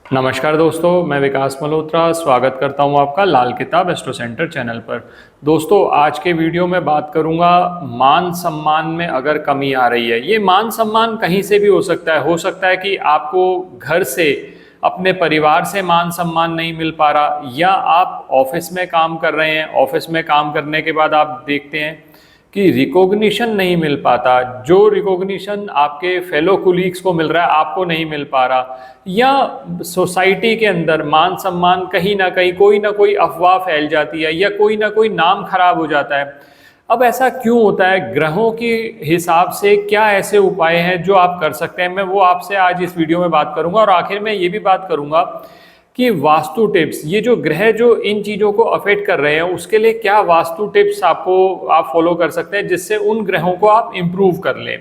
नमस्कार दोस्तों, मैं विकास मल्होत्रा स्वागत करता हूं आपका लाल किताब एस्ट्रो सेंटर चैनल पर। दोस्तों, आज के वीडियो में बात करूंगा मान सम्मान में अगर कमी आ रही है। ये मान सम्मान कहीं से भी हो सकता है कि आपको घर से, अपने परिवार से मान सम्मान नहीं मिल पा रहा, या आप ऑफिस में काम कर रहे हैं, ऑफिस में काम करने के बाद आप देखते हैं कि रिकॉग्निशन नहीं मिल पाता। जो रिकॉग्निशन आपके फेलो कुलीग्स को मिल रहा है, आपको नहीं मिल पा रहा, या सोसाइटी के अंदर मान सम्मान कहीं ना कोई अफवाह फैल जाती है, या कोई ना कोई नाम खराब हो जाता है। अब ऐसा क्यों होता है? ग्रहों के हिसाब से क्या ऐसे उपाय हैं जो आप कर सकते हैं? मैं वो आपसे आज इस वीडियो में बात करूंगा, और आखिर में ये भी बात करूंगा कि वास्तु टिप्स, ये जो ग्रह जो इन चीज़ों को अफेक्ट कर रहे हैं, उसके लिए क्या वास्तु टिप्स आप फॉलो कर सकते हैं जिससे उन ग्रहों को आप इम्प्रूव कर लें।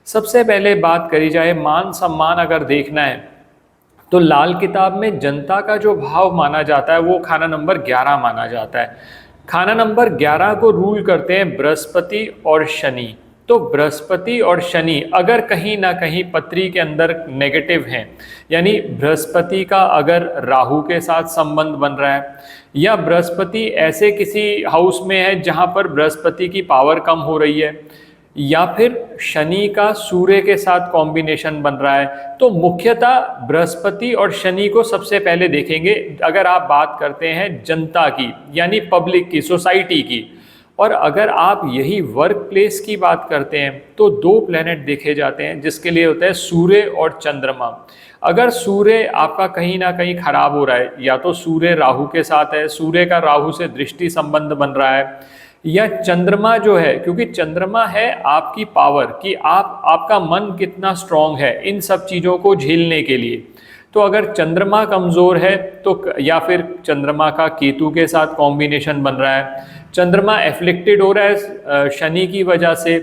सबसे पहले बात करी जाए मान सम्मान अगर देखना है तो लाल किताब में जनता का जो भाव माना जाता है वो खाना नंबर 11 माना जाता है। खाना नंबर 11 को रूल करते हैं बृहस्पति और शनि। तो बृहस्पति और शनि अगर कहीं ना कहीं पत्री के अंदर नेगेटिव हैं, यानी बृहस्पति का अगर राहु के साथ संबंध बन रहा है, या बृहस्पति ऐसे किसी हाउस में है जहां पर बृहस्पति की पावर कम हो रही है, या फिर शनि का सूर्य के साथ कॉम्बिनेशन बन रहा है, तो मुख्यतः बृहस्पति और शनि को सबसे पहले देखेंगे अगर आप बात करते हैं जनता की, यानी पब्लिक की, सोसाइटी की। और अगर आप यही वर्क प्लेस की बात करते हैं तो दो प्लेनेट देखे जाते हैं जिसके लिए होता है सूर्य और चंद्रमा। अगर सूर्य आपका कहीं ना कहीं खराब हो रहा है, या तो सूर्य राहु के साथ है, सूर्य का राहु से दृष्टि संबंध बन रहा है, या चंद्रमा जो है, क्योंकि चंद्रमा है आपकी पावर कि आपका मन कितना स्ट्रांग है इन सब चीज़ों को झेलने के लिए। तो अगर चंद्रमा कमज़ोर है तो, या फिर चंद्रमा का केतु के साथ कॉम्बिनेशन बन रहा है, चंद्रमा एफ्लिक्टेड हो रहा है शनि की वजह से,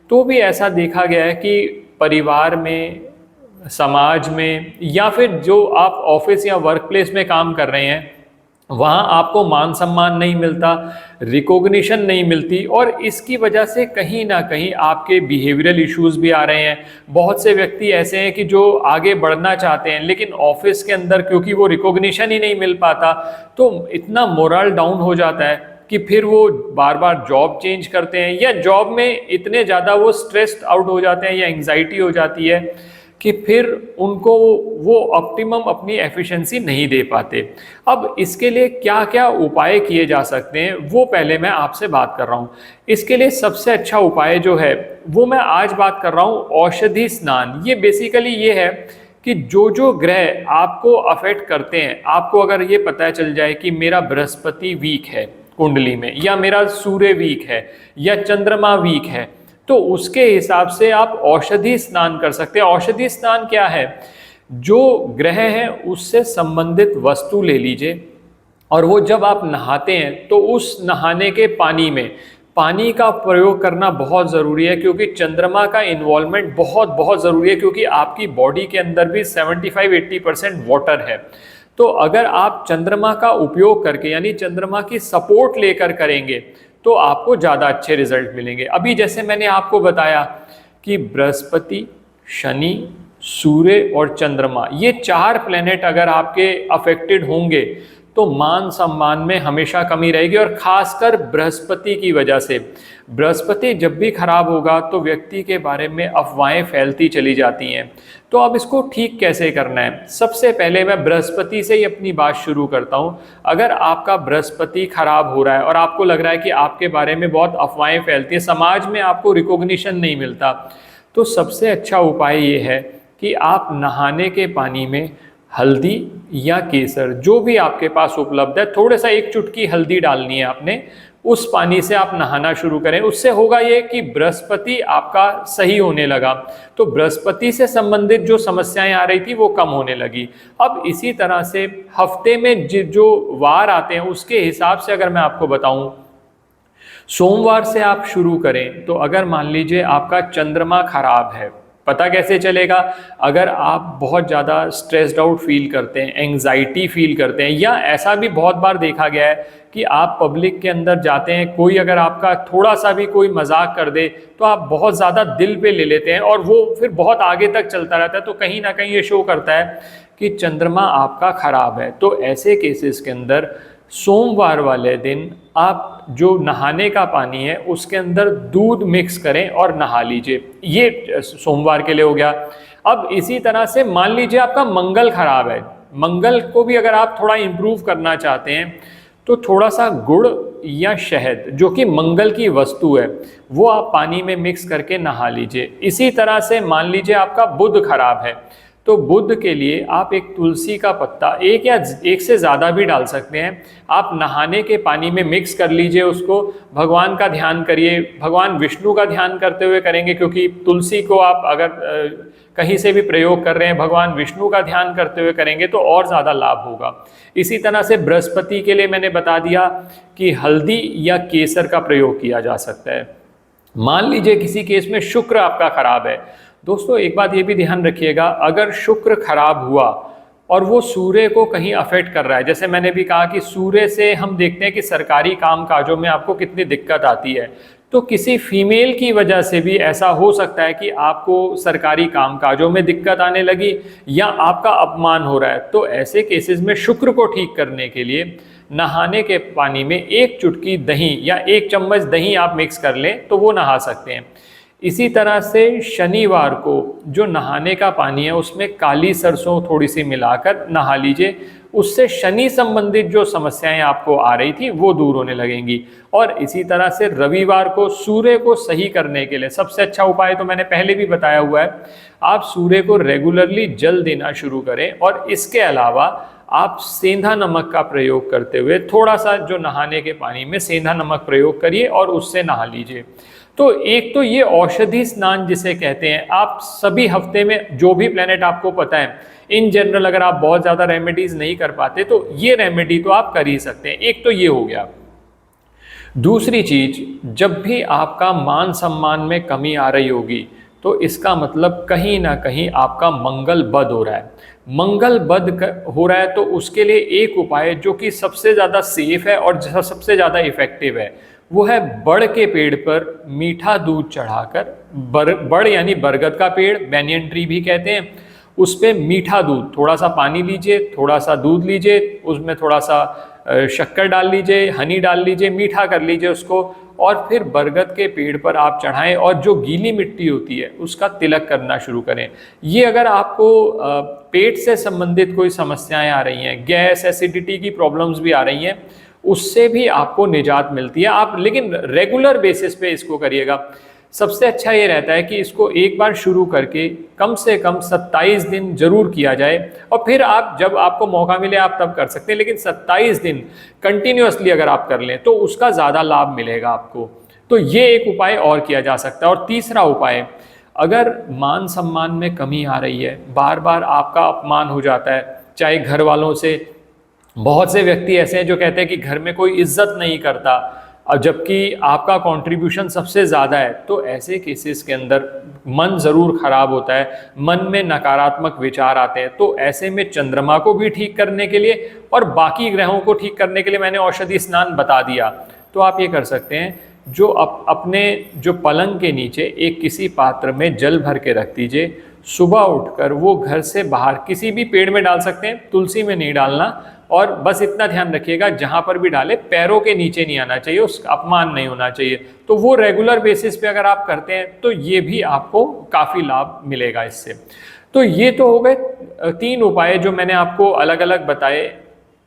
तो भी ऐसा देखा गया है कि परिवार में, समाज में, या फिर जो आप ऑफिस या वर्क प्लेस में काम कर रहे हैं वहाँ आपको मान सम्मान नहीं मिलता, रिकॉग्निशन नहीं मिलती, और इसकी वजह से कहीं ना कहीं आपके बिहेवियरल इश्यूज भी आ रहे हैं। बहुत से व्यक्ति ऐसे हैं कि जो आगे बढ़ना चाहते हैं लेकिन ऑफिस के अंदर क्योंकि वो रिकॉग्निशन ही नहीं मिल पाता, तो इतना मोरल डाउन हो जाता है कि फिर वो बार बार जॉब चेंज करते हैं, या जॉब में इतने ज़्यादा वो स्ट्रेस्ड आउट हो जाते हैं या एंग्जाइटी हो जाती है कि फिर उनको वो ऑप्टिमम अपनी एफिशिएंसी नहीं दे पाते। अब इसके लिए क्या क्या उपाय किए जा सकते हैं वो पहले मैं आपसे बात कर रहा हूँ। इसके लिए सबसे अच्छा उपाय जो है वो मैं आज बात कर रहा हूँ औषधि स्नान। ये बेसिकली ये है कि जो ग्रह आपको अफेक्ट करते हैं, आपको अगर ये पता चल जाए कि मेरा बृहस्पति वीक है कुंडली में, या मेरा सूर्य वीक है, या चंद्रमा वीक है, तो उसके हिसाब से आप औषधि स्नान कर सकते हैं। औषधि स्नान क्या है? जो ग्रह है उससे संबंधित वस्तु ले लीजिए, और वो जब आप नहाते हैं तो उस नहाने के पानी में पानी का प्रयोग करना बहुत ज़रूरी है, क्योंकि चंद्रमा का इन्वॉल्वमेंट बहुत बहुत ज़रूरी है, क्योंकि आपकी बॉडी के अंदर भी 75-80% वाटर है। तो अगर आप चंद्रमा का उपयोग करके, यानी चंद्रमा की सपोर्ट लेकर करेंगे, तो आपको ज़्यादा अच्छे रिजल्ट मिलेंगे। अभी जैसे मैंने आपको बताया कि बृहस्पति, शनि, सूर्य और चंद्रमा, ये 4 प्लेनेट अगर आपके अफेक्टेड होंगे तो मान सम्मान में हमेशा कमी रहेगी, और खासकर बृहस्पति की वजह से। बृहस्पति जब भी खराब होगा तो व्यक्ति के बारे में अफवाहें फैलती चली जाती हैं। तो अब इसको ठीक कैसे करना है? सबसे पहले मैं बृहस्पति से ही अपनी बात शुरू करता हूँ। अगर आपका बृहस्पति खराब हो रहा है और आपको लग रहा है कि आपके बारे में बहुत अफवाहें फैलती हैं, समाज में आपको रिकॉग्निशन नहीं मिलता, तो सबसे अच्छा उपाय ये है कि आप नहाने के पानी में हल्दी या केसर, जो भी आपके पास उपलब्ध है, थोड़ा सा 1 चुटकी हल्दी डालनी है आपने, उस पानी से आप नहाना शुरू करें। उससे होगा ये कि बृहस्पति आपका सही होने लगा, तो बृहस्पति से संबंधित जो समस्याएं आ रही थी वो कम होने लगी। अब इसी तरह से हफ्ते में जो वार आते हैं उसके हिसाब से अगर मैं आपको बताऊं, सोमवार से आप शुरू करें। तो अगर मान लीजिए आपका चंद्रमा खराब है, पता कैसे चलेगा? अगर आप बहुत ज़्यादा स्ट्रेस्ड आउट फील करते हैं, एंग्जाइटी फील करते हैं, या ऐसा भी बहुत बार देखा गया है कि आप पब्लिक के अंदर जाते हैं, कोई अगर आपका थोड़ा सा भी कोई मजाक कर दे तो आप बहुत ज़्यादा दिल पे ले लेते हैं, और वो फिर बहुत आगे तक चलता रहता है। तो कहीं ना कहीं ये शो करता है कि चंद्रमा आपका खराब है, तो ऐसे केसेस के अंदर सोमवार वाले दिन आप जो नहाने का पानी है उसके अंदर दूध मिक्स करें और नहा लीजिए। ये सोमवार के लिए हो गया। अब इसी तरह से मान लीजिए आपका मंगल खराब है, मंगल को भी अगर आप थोड़ा इम्प्रूव करना चाहते हैं तो थोड़ा सा गुड़ या शहद, जो कि मंगल की वस्तु है, वो आप पानी में मिक्स करके नहा लीजिए। इसी तरह से मान लीजिए आपका बुध खराब है, तो बुध के लिए आप एक तुलसी का पत्ता, एक या एक से ज़्यादा भी डाल सकते हैं, आप नहाने के पानी में मिक्स कर लीजिए। उसको भगवान का ध्यान करिए, भगवान विष्णु का ध्यान करते हुए करेंगे, क्योंकि तुलसी को आप अगर कहीं से भी प्रयोग कर रहे हैं, भगवान विष्णु का ध्यान करते हुए करेंगे तो और ज़्यादा लाभ होगा। इसी तरह से बृहस्पति के लिए मैंने बता दिया कि हल्दी या केसर का प्रयोग किया जा सकता है। मान लीजिए किसी केस में शुक्र आपका खराब है, दोस्तों एक बात ये भी ध्यान रखिएगा, अगर शुक्र खराब हुआ और वो सूर्य को कहीं अफेक्ट कर रहा है, जैसे मैंने भी कहा कि सूर्य से हम देखते हैं कि सरकारी काम काजों में आपको कितनी दिक्कत आती है, तो किसी फीमेल की वजह से भी ऐसा हो सकता है कि आपको सरकारी कामकाजों में दिक्कत आने लगी या आपका अपमान हो रहा है। तो ऐसे केसेस में शुक्र को ठीक करने के लिए नहाने के पानी में एक चुटकी दही या एक चम्मच दही आप मिक्स कर लें तो वो नहा सकते हैं। इसी तरह से शनिवार को जो नहाने का पानी है उसमें काली सरसों थोड़ी सी मिलाकर नहा लीजिए, उससे शनि संबंधित जो समस्याएं आपको आ रही थी वो दूर होने लगेंगी। और इसी तरह से रविवार को सूर्य को सही करने के लिए सबसे अच्छा उपाय तो मैंने पहले भी बताया हुआ है, आप सूर्य को रेगुलरली जल देना शुरू करें और इसके अलावा आप सेंधा नमक का प्रयोग करते हुए थोड़ा सा जो नहाने के पानी में सेंधा नमक प्रयोग करिए और उससे नहा लीजिए। तो एक तो ये औषधि स्नान जिसे कहते हैं, आप सभी हफ्ते में जो भी प्लेनेट आपको पता है, इन जनरल अगर आप बहुत ज़्यादा रेमेडीज नहीं कर पाते तो ये रेमेडी तो आप कर ही सकते हैं। एक तो ये हो गया। दूसरी चीज, जब भी आपका मान सम्मान में कमी आ रही होगी तो इसका मतलब कहीं ना कहीं आपका मंगल बद हो रहा है। मंगल बद हो रहा है तो उसके लिए एक उपाय जो कि सबसे ज़्यादा सेफ है और सबसे ज़्यादा इफेक्टिव है वो है बड़ के पेड़ पर मीठा दूध चढ़ाकर, बड़ यानी बरगद का पेड़, बैनियन ट्री भी कहते हैं, उस पर मीठा दूध, थोड़ा सा पानी लीजिए, थोड़ा सा दूध लीजिए, उसमें थोड़ा सा शक्कर डाल लीजिए, हनी डाल लीजिए, मीठा कर लीजिए उसको, और फिर बरगद के पेड़ पर आप चढ़ाएं और जो गीली मिट्टी होती है उसका तिलक करना शुरू करें। ये अगर आपको पेट से संबंधित कोई समस्याएं आ रही हैं, गैस एसिडिटी की प्रॉब्लम्स भी आ रही हैं, उससे भी आपको निजात मिलती है। आप लेकिन रेगुलर बेसिस पे इसको करिएगा। सबसे अच्छा ये रहता है कि इसको एक बार शुरू करके कम से कम 27 दिन जरूर किया जाए, और फिर आप जब आपको मौका मिले आप तब कर सकते हैं, लेकिन 27 दिन कंटिन्यूअसली अगर आप कर लें तो उसका ज़्यादा लाभ मिलेगा आपको। तो ये एक उपाय और किया जा सकता है। और तीसरा उपाय, अगर मान सम्मान में कमी आ रही है, बार बार आपका अपमान हो जाता है, चाहे घर वालों से, बहुत से व्यक्ति ऐसे हैं जो कहते हैं कि घर में कोई इज्जत नहीं करता, और जबकि आपका कंट्रीब्यूशन सबसे ज़्यादा है, तो ऐसे केसेस के अंदर मन ज़रूर खराब होता है, मन में नकारात्मक विचार आते हैं। तो ऐसे में चंद्रमा को भी ठीक करने के लिए और बाकी ग्रहों को ठीक करने के लिए मैंने औषधि स्नान बता दिया, तो आप ये कर सकते हैं, जो अपने जो पलंग के नीचे एक किसी पात्र में जल भर के रख दीजिए, सुबह उठकर वो घर से बाहर किसी भी पेड़ में डाल सकते हैं, तुलसी में नहीं डालना, और बस इतना ध्यान रखिएगा जहां पर भी डाले पैरों के नीचे नहीं आना चाहिए, उसका अपमान नहीं होना चाहिए। तो वो रेगुलर बेसिस पे अगर आप करते हैं तो ये भी आपको काफ़ी लाभ मिलेगा इससे। तो ये तो हो गए 3 उपाय जो मैंने आपको अलग अलग बताए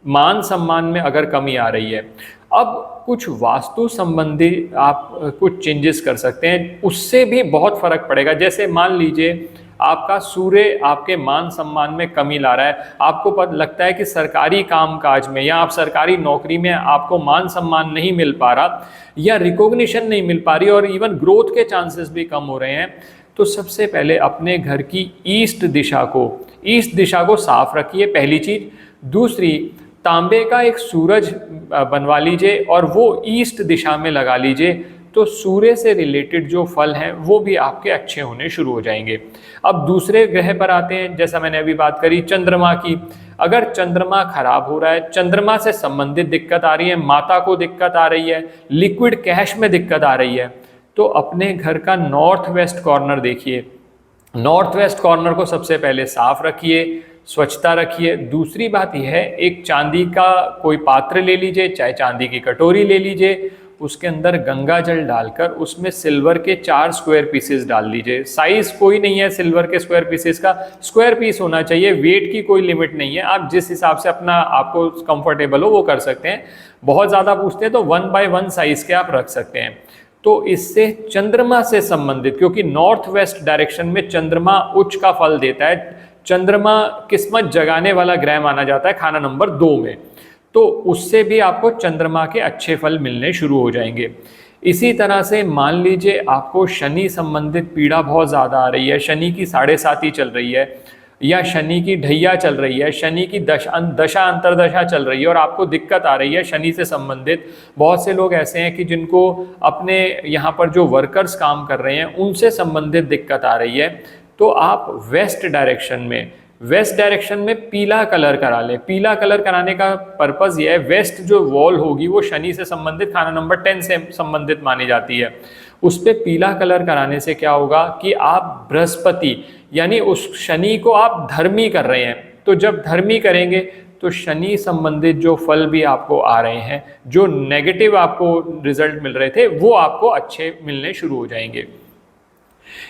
मान सम्मान में अगर कमी आ रही है। अब कुछ वास्तु संबंधी आप कुछ चेंजेस कर सकते हैं, उससे भी बहुत फर्क पड़ेगा। जैसे मान लीजिए आपका सूर्य आपके मान सम्मान में कमी ला रहा है, आपको पता लगता है कि सरकारी कामकाज में या आप सरकारी नौकरी में आपको मान सम्मान नहीं मिल पा रहा या रिकॉग्निशन नहीं मिल पा रही और इवन ग्रोथ के चांसेस भी कम हो रहे हैं, तो सबसे पहले अपने घर की ईस्ट दिशा को साफ रखिए, पहली चीज। दूसरी, तांबे का एक सूरज बनवा लीजिए और वो ईस्ट दिशा में लगा लीजिए, तो सूर्य से रिलेटेड जो फल हैं वो भी आपके अच्छे होने शुरू हो जाएंगे। अब दूसरे ग्रह पर आते हैं, जैसा मैंने अभी बात करी चंद्रमा की। अगर चंद्रमा खराब हो रहा है, चंद्रमा से संबंधित दिक्कत आ रही है, माता को दिक्कत आ रही है, लिक्विड कैश में दिक्कत आ रही है, तो अपने घर का नॉर्थ वेस्ट कॉर्नर देखिए, नॉर्थ वेस्ट कॉर्नर को सबसे पहले साफ रखिए, स्वच्छता रखिए। दूसरी बात यह है, एक चांदी का कोई पात्र ले लीजिए, चाहे चांदी की कटोरी ले लीजिए, उसके अंदर गंगा जल डालकर उसमें सिल्वर के 4 स्क्वायर पीसेस डाल दीजिए। साइज कोई नहीं है सिल्वर के स्क्वायर पीसेस का, स्क्वायर पीस होना चाहिए, वेट की कोई लिमिट नहीं है, आप जिस हिसाब से अपना आपको कंफर्टेबल हो वो कर सकते हैं। बहुत ज़्यादा पूछते हैं तो 1 बाय 1 साइज के आप रख सकते हैं। तो इससे चंद्रमा से संबंधित, क्योंकि नॉर्थ वेस्ट डायरेक्शन में चंद्रमा उच्च का फल देता है, चंद्रमा किस्मत जगाने वाला ग्रह माना जाता है खाना नंबर 2 में, तो उससे भी आपको चंद्रमा के अच्छे फल मिलने शुरू हो जाएंगे। इसी तरह से मान लीजिए आपको शनि संबंधित पीड़ा बहुत ज़्यादा आ रही है, शनि की 7.5 चल रही है, या शनि की ढैया चल रही है, शनि की दशा अंतरदशा चल रही है और आपको दिक्कत आ रही है शनि से संबंधित। बहुत से लोग ऐसे हैं कि जिनको अपने यहाँ पर जो वर्कर्स काम कर रहे हैं उनसे संबंधित दिक्कत आ रही है, तो आप वेस्ट डायरेक्शन में पीला कलर करा लें। पीला कलर कराने का पर्पज़ ये है, वेस्ट जो वॉल होगी वो शनि से संबंधित खाना नंबर 10 से संबंधित मानी जाती है, उस पर पीला कलर कराने से क्या होगा कि आप बृहस्पति यानी उस शनि को आप धर्मी कर रहे हैं। तो जब धर्मी करेंगे तो शनि संबंधित जो फल भी आपको आ रहे हैं, जो नेगेटिव आपको रिजल्ट मिल रहे थे, वो आपको अच्छे मिलने शुरू हो जाएंगे।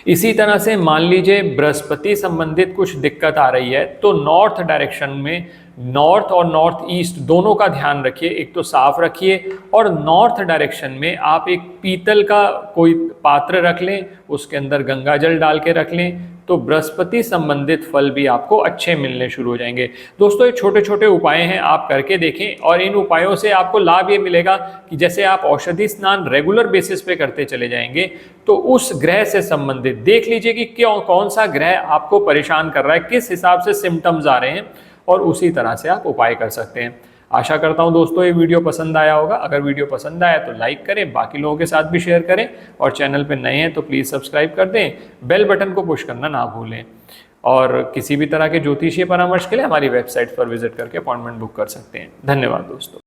इसी तरह से मान लीजिए बृहस्पति संबंधित कुछ दिक्कत आ रही है, तो नॉर्थ डायरेक्शन में नॉर्थ और नॉर्थ ईस्ट दोनों का ध्यान रखिए, एक तो साफ रखिए, और नॉर्थ डायरेक्शन में आप एक पीतल का कोई पात्र रख लें, उसके अंदर गंगा जल डाल के रख लें, तो बृहस्पति संबंधित फल भी आपको अच्छे मिलने शुरू हो जाएंगे। दोस्तों, ये छोटे छोटे उपाय हैं, आप करके देखें और इन उपायों से आपको लाभ ये मिलेगा कि जैसे आप औषधि स्नान रेगुलर बेसिस पे करते चले जाएंगे, तो उस ग्रह से संबंधित देख लीजिए कि कौन सा ग्रह आपको परेशान कर रहा है, किस हिसाब से सिम्टम्स आ रहे हैं, और उसी तरह से आप उपाय कर सकते हैं। आशा करता हूं दोस्तों ये वीडियो पसंद आया होगा। अगर वीडियो पसंद आया तो लाइक करें, बाकी लोगों के साथ भी शेयर करें, और चैनल पे नए हैं तो प्लीज़ सब्सक्राइब कर दें, बेल बटन को पुश करना ना भूलें। और किसी भी तरह के ज्योतिषीय परामर्श के लिए हमारी वेबसाइट पर विजिट करके अपॉइंटमेंट बुक कर सकते हैं। धन्यवाद दोस्तों।